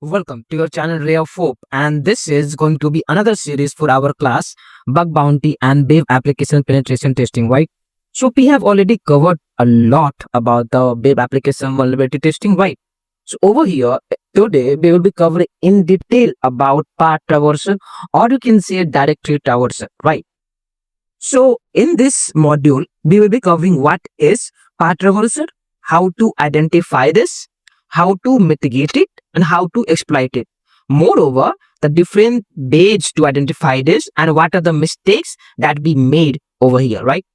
Welcome to your channel Ray of Hope, and this is going to be another series for our class Bug Bounty and Web Application Penetration Testing, right? So we have already covered a lot about the web application vulnerability testing, right? So over here today we will be covering in detail about path traversal, or you can say directory traversal, right? So in this module we will be covering what is path traversal, how to identify this, how to mitigate it, and how to exploit it. Moreover, the different ways to identify this and what are the mistakes that we made over here, right?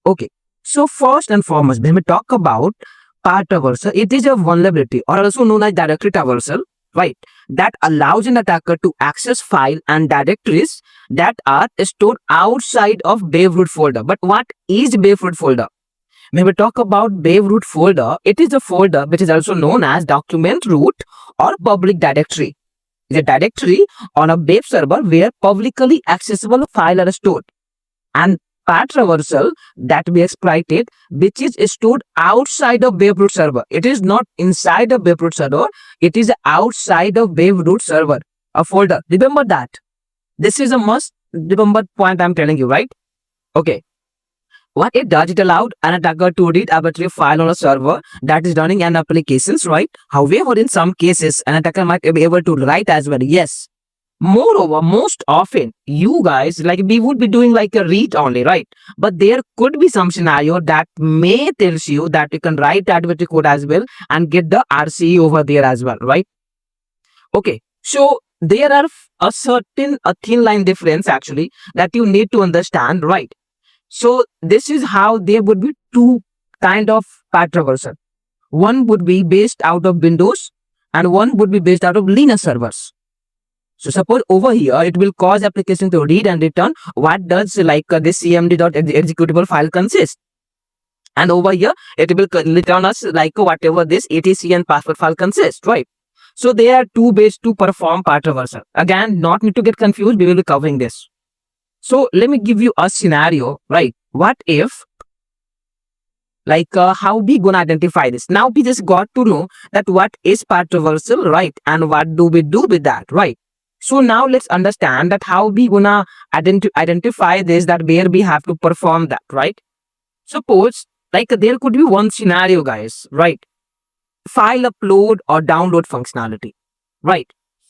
Okay. So first and foremost, when we talk about path traversal, it is a vulnerability or also known as directory traversal, right? That allows an attacker to access file and directories that are stored outside of Wave root folder. But what is Wave root folder? When we talk about Wave root folder, it is a folder which is also known as document root or public directory. It's a directory on a web server where publicly accessible files are stored. And path traversal that we exploited, which is stored outside of web root server. It is not inside of web root server. It is outside of web root server, a folder. Remember that. This is a must remember point I'm telling you, right? Okay. What it does, it allowed an attacker to read arbitrary file on a server that is running an applications, right? However, in some cases, an attacker might be able to write as well. Yes. Moreover, most often, you guys, like we would be doing like a read only, right? But there could be some scenario that may tells you that you can write that with the code as well and get the RCE over there as well, right? Okay. So there are a thin line difference actually that you need to understand, right? So this is how there would be two kind of path traversal. One would be based out of Windows and one would be based out of Linux servers. So suppose over here it will cause application to read and return what does this cmd.executable file consist. And over here it will return us like whatever this etc and password file consists, right? So there are two ways to perform path traversal. Again, not need to get confused, we will be covering this. So let me give you a scenario, right? What if how we gonna identify this? Now we just got to know that what is path traversal, right? And what do we do with that, right? So now let's understand that how we gonna identify this, that where we have to perform that, right? Suppose there could be one scenario, guys, right? File upload or download functionality, right?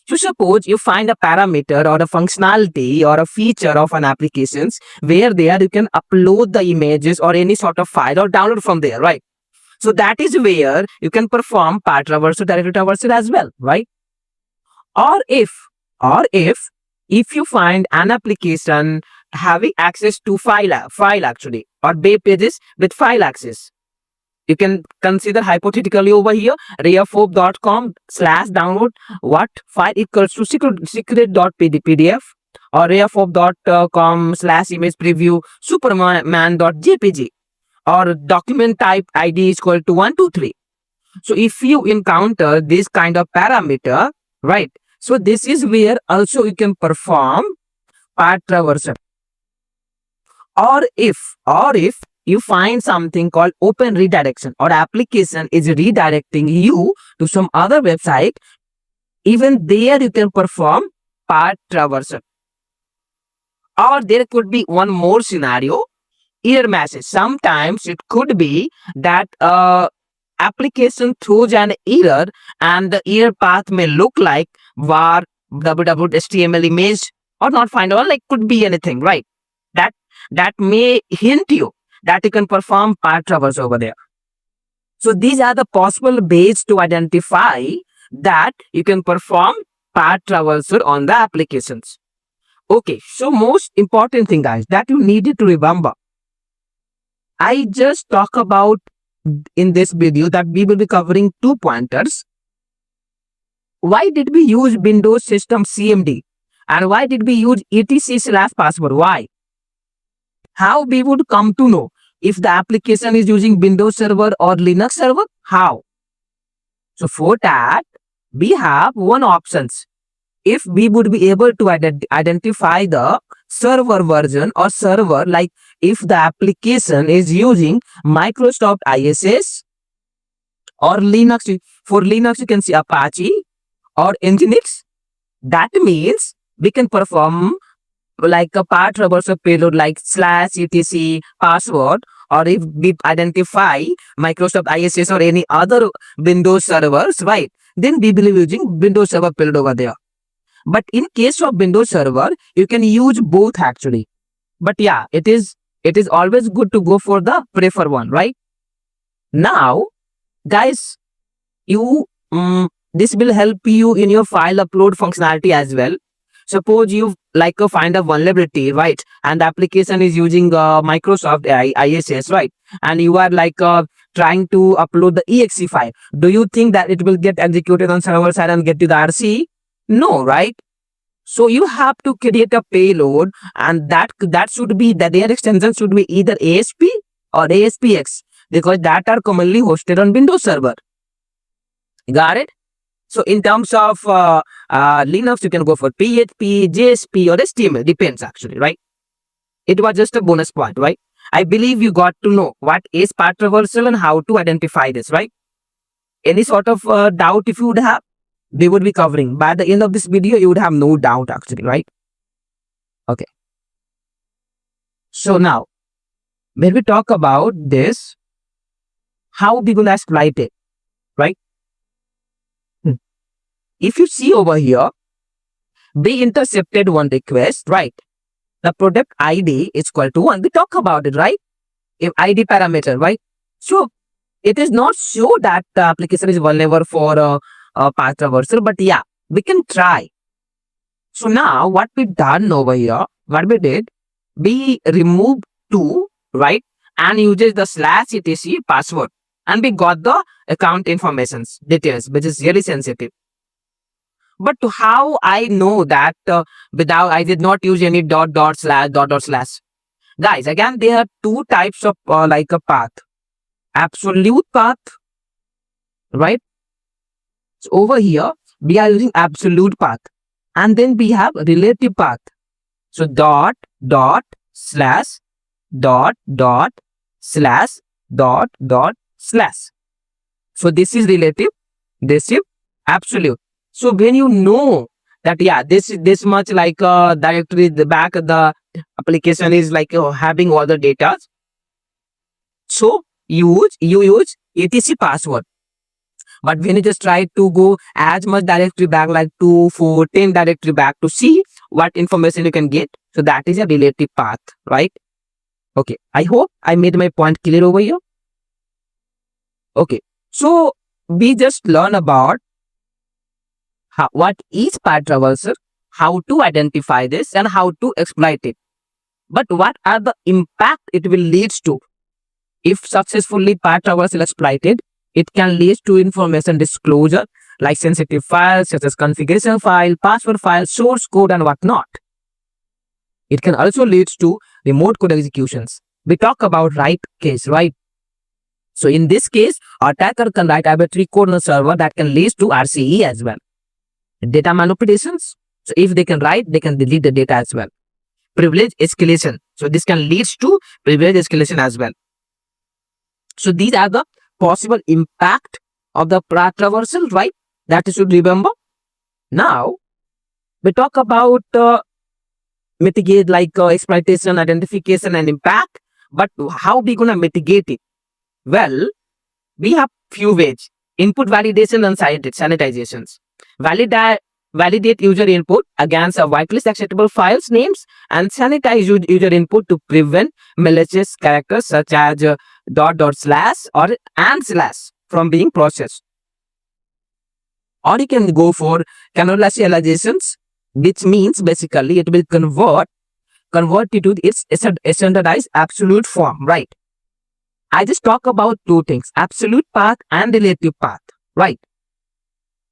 So suppose you find a parameter or a functionality or a feature of an applications where there you can upload the images or any sort of file or download from there, right? So that is where you can perform path traversal, directory traversal as well, right? Or if you find an application having access to file actually, or web pages with file access, you can consider hypothetically over here rayofhope.com/download what file equals to secret.pdf or rayofhope.com/image preview superman.jpg or document type id is equal to 123. So if you encounter this kind of parameter, right, so this is where also you can perform path traversal. Or if you find something called open redirection or application is redirecting you to some other website, even there you can perform path traversal. Or there could be one more scenario, error message. Sometimes it could be that application throws an error and the error path may look like var www.html image or not findable, like could be anything, right? That may hint you that you can perform path traversal over there. So these are the possible ways to identify that you can perform path traversal on the applications. Okay, so most important thing, guys, that you needed to remember. I just talk about in this video that we will be covering two pointers. Why did we use Windows System CMD? And why did we use etc/password? Why? How we would come to know if the application is using Windows server or Linux server? How? So for that, we have one options. If we would be able to identify the server version or server, like if the application is using Microsoft ISS or Linux. For Linux, you can see Apache, or Nginx. That means we can perform like a part traversal payload like /etc password, or if we identify Microsoft ISS or any other Windows servers, right? Then we will be using Windows Server payload over there. But in case of Windows Server, you can use both actually. But yeah, it is always good to go for the prefer one, right? Now, guys, you this will help you in your file upload functionality as well. Suppose you find a vulnerability, right? And the application is using Microsoft ISS, right? And you are trying to upload the exe file. Do you think that it will get executed on server side and get to the RC? No, right? So you have to create a payload, and that should be that their extension should be either ASP or ASPX, because that are commonly hosted on Windows Server. Got it? So in terms of Linux, you can go for PHP, JSP, or HTML. Depends actually, right? It was just a bonus point, right? I believe you got to know what is path traversal and how to identify this, right? Any sort of doubt if you would have, we would be covering. By the end of this video, you would have no doubt actually, right? Okay. So now, when we talk about this, how we gonna exploit it, right? If you see over here, we intercepted one request, right? The product ID is equal to 1. We talk about it, right? If ID parameter, right? So it is not sure that the application is vulnerable for path traversal, but yeah, we can try. So now what we done over here, what we did, we removed 2, right? And uses the /etc password, and we got the account informations details, which is really sensitive. But how I know that without I did not use any dot slash. Guys, again, there are 2 types of a path. Absolute path, right? So over here, we are using absolute path. And then we have relative path. So dot slash slash. So this is relative, this is absolute. So when you know that, yeah, this much directory, the back of the application is having all the data. So you use etc password. But when you just try to go as much directory back, like 2, 4, 10 directory back to see what information you can get. So that is a relative path, right? Okay. I hope I made my point clear over here. Okay. So we just learn about what is path traversal, how to identify this, and how to exploit it. But what are the impact it will lead to? If successfully path traversal exploited, it can lead to information disclosure like sensitive files such as configuration file, password file, source code, and whatnot. It can also lead to remote code executions. We talk about write case, right? So in this case, attacker can write arbitrary code on the server that can lead to RCE as well. Data manipulations. So if they can write, they can delete the data as well. Privilege escalation. So this can lead to privilege escalation as well. So these are the possible impact of the path traversal, right? That you should remember. Now, we talk about mitigate exploitation, identification, and impact. But how we gonna mitigate it? Well, we have few ways. Input validation and sanitizations. Validate user input against a whitelist acceptable files names, and sanitize user input to prevent malicious characters such as dot slash or and slash from being processed. Or you can go for canonizations, which means basically it will convert it to its standardized absolute form, right? I just talk about 2 things, absolute path and relative path, right?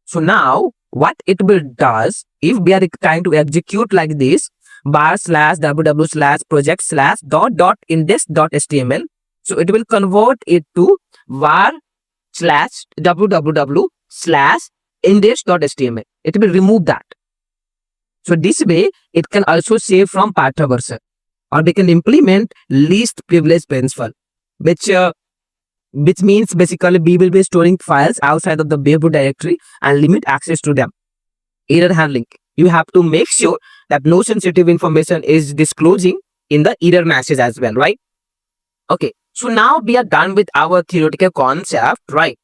So now what it will does, if we are trying to execute like this, /www/project/dot index.html, so it will convert it to var/www/index.html. It will remove that. So this way, it can also save from path traversal, or we can implement least privilege principle, which means basically we will be storing files outside of the bare boot directory and limit access to them. error handling. You have to make sure that no sensitive information is disclosing in the error message as well, right? Okay, so now we are done with our theoretical concept, right?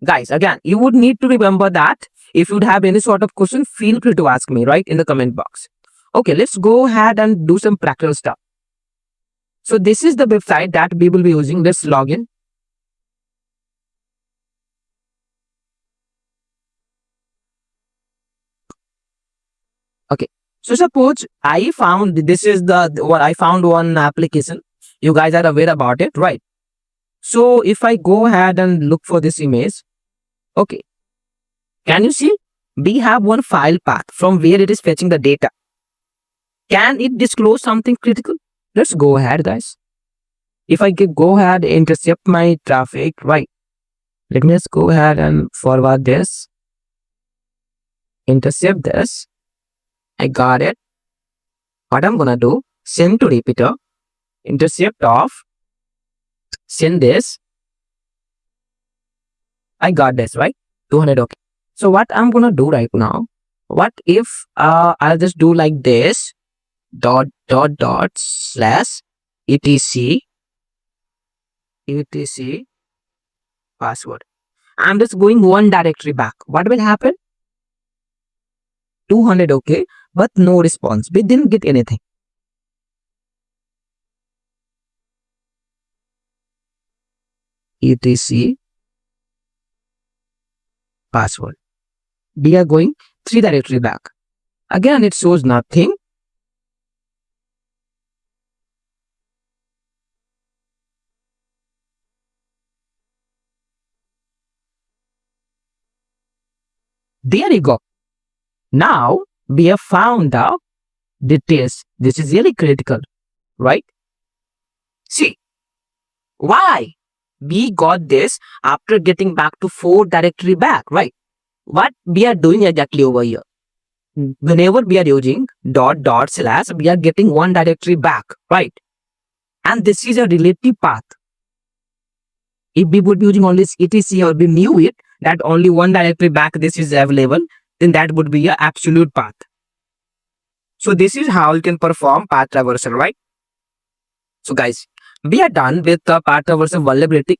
Guys, again, you would need to remember that if you'd have any sort of question, feel free to ask me, right, in the comment box. Okay, let's go ahead and do some practical stuff. So this is the website that we will be using. Let's log in. Okay, so suppose I found this is the what I found one application. You guys are aware about it, right? So if I go ahead and look for this image, okay, can you see? We have one file path from where it is fetching the data. Can it disclose something critical? Let's go ahead, guys. If I go ahead and intercept my traffic, right? Let me just go ahead and forward this. Intercept this. I got it. What I'm gonna do, send to repeater, intercept off, send this. I got this, right? 200, okay. So what I'm gonna do right now, what if I'll just do like this, dot slash etc password. I'm just going one directory back. What will happen? 200, okay, but no response. We didn't get anything. etc password. We are going 3 directory back. Again, it shows nothing. There you go. Now we have found out details. This is really critical, right? See, why? We got this after getting back to 4 directory back, right? What we are doing exactly over here? Whenever we are using dot slash, we are getting one directory back, right? And this is a relative path. If we would be using only etc or we knew it, that only one directory back this is available, then that would be an absolute path. So this is how you can perform path traversal, right? So guys, we are done with the path traversal vulnerability.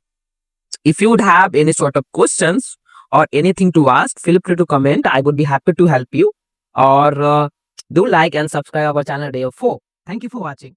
If you would have any sort of questions or anything to ask, feel free to comment. I would be happy to help you. Or do like and subscribe our channel Day of 4. Thank you for watching.